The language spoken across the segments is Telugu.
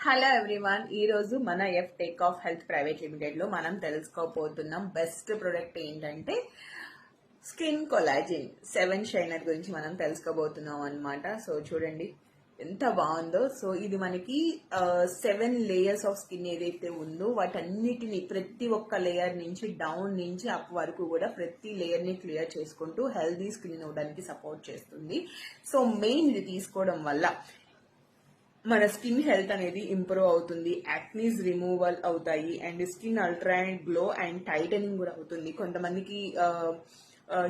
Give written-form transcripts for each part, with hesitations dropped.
హలో ఎవ్రీవన్, ఈ రోజు మన F take off health private limited లో మనం తెలుసుకోబోతున్నాం బెస్ట్ ప్రొడక్ట్ ఏంటంటే స్కిన్ కొలాజిన్ 7 షైనర్ గురించి మనం తెలుసుకోబోతున్నాం అన్నమాట. సో చూడండి ఎంత బాగుందో. సో ఇది మనకి 7 లేయర్స్ ఆఫ్ స్కిన్ ఏదైతే ఉందో వాటన్నిటిని ప్రతి ఒక్క లేయర్ నుంచి డౌన్ నుంచి అప్ వరకు కూడా ప్రతి లేయర్ ని క్లియర్ చేసుకుంటూ హెల్దీ స్కిన్ ఇవ్వడానికి సపోర్ట్ చేస్తుంది. సో మెయిన్ ఇది తీసుకోవడం వల్ల మన స్కిన్ హెల్త్ అనేది ఇంప్రూవ్ అవుతుంది, యాక్నీస్ రిమూవల్ అవుతాయి, అండ్ స్కిన్ అల్ట్రానెట్ గ్లో అండ్ టైటనింగ్ కూడా అవుతుంది. కొంతమందికి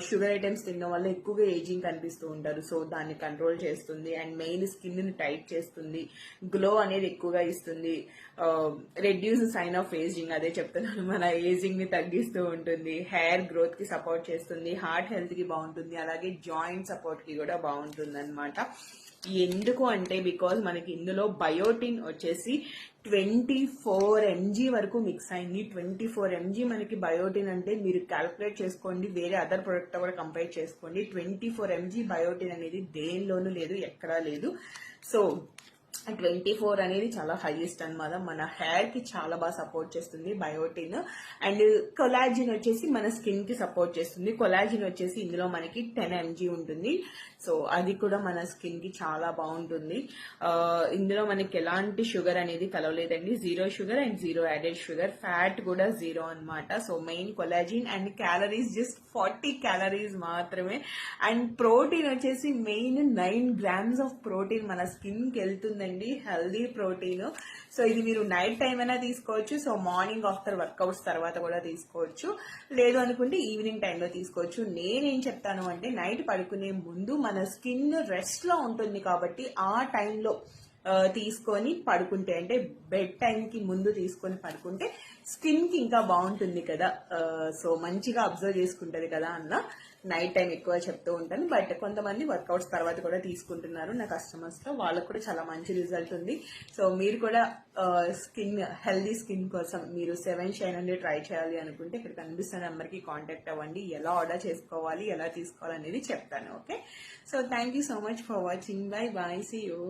షుగర్ ఐటమ్స్ తినడం వల్ల ఎక్కువగా ఏజింగ్ కనిపిస్తూ ఉంటారు. సో దాన్ని కంట్రోల్ చేస్తుంది అండ్ మెయిన్ స్కిన్ ని టైట్ చేస్తుంది, గ్లో అనేది ఎక్కువగా ఇస్తుంది, రెడ్యూస్ సైన్ ఆఫ్ ఏజింగ్, అదే చెప్తున్నాను, మన ఏజింగ్ ని తగ్గిస్తూ ఉంటుంది, హెయిర్ గ్రోత్ కి సపోర్ట్ చేస్తుంది, హార్ట్ హెల్త్ కి బాగుంటుంది, అలాగే జాయింట్ సపోర్ట్ కి కూడా బాగుంటుంది అనమాట. ఎందుకు అంటే బికాజ్ మనకి ఇందులో బయోటిన్ వచ్చేసి 24 mg వరకు మిక్స్ అయింది. 24 mg మనకి బయోటిన్ అంటే మీరు క్యాల్కులేట్ చేసుకోండి, వేరే అదర్ ప్రొడక్ట్ కూడా కంపేర్ చేసుకోండి. 24 mg బయోటిన్ అనేది దేనిలోనూ లేదు, ఎక్కడా లేదు. సో 24 అనేది చాలా హైయెస్ట్ అనమాట. మన హెయిర్ కి చాలా బాగా సపోర్ట్ చేస్తుంది బయోటిన్. అండ్ కొలాజిన్ వచ్చేసి మన స్కిన్ కి సపోర్ట్ చేస్తుంది. కొలాజిన్ వచ్చేసి ఇందులో మనకి 10 mg ఉంటుంది. సో అది కూడా మన స్కిన్ కి చాలా బాగుంటుంది. ఇందులో మనకి ఎలాంటి షుగర్ అనేది కలవలేదండి, 0 sugar and 0 added sugar, fat కూడా 0 అనమాట. So main collagen and calories just 40 calories మాత్రమే. అండ్ ప్రోటీన్ వచ్చేసి మెయిన్ 9 grams ఆఫ్ ప్రోటీన్ మన స్కిన్ కి వెళ్తుందండి, హెల్దీ ప్రోటీన్. సో ఇది మీరు నైట్ టైం అయినా తీసుకోవచ్చు, సో మార్నింగ్ ఆఫ్టర్ వర్కౌట్స్ తర్వాత కూడా తీసుకోవచ్చు, లేదు అనుకుంటే ఈవినింగ్ టైంలో తీసుకోవచ్చు. నేనేం చెప్తాను అంటే నైట్ పడుకునే ముందు మన స్కిన్ రెస్ట్ లో ఉంటుంది కాబట్టి ఆ టైంలో తీసుకొని పడుకుంటే, అంటే బెడ్ టైం కి ముందు తీసుకొని పడుకుంటే స్కిన్ కి ఇంకా బాగుంటుంది కదా, సో మంచిగా అబ్జర్వ్ చేసుకుంటది కదా అన్న నైట్ టైం ఎక్కువ చెప్తూ ఉంటాను. బట్ కొంతమంది వర్కౌట్స్ తర్వాత కూడా తీసుకుంటున్నారు నా కస్టమర్స్ లో, వాళ్ళకు కూడా చాలా మంచి రిజల్ట్ ఉంది. సో మీరు కూడా స్కిన్ హెల్దీ స్కిన్ కోసం మీరు 7 షైన్ అనేది ట్రై చేయాలి అనుకుంటే ఇక్కడ కనిపిస్తున్న నెంబర్ కి కాంటాక్ట్ అవ్వండి. ఎలా ఆర్డర్ చేసుకోవాలి, ఎలా తీసుకోవాలి అనేది చెప్తాను. Okay, so thank you so much for watching. Bye bye, see you.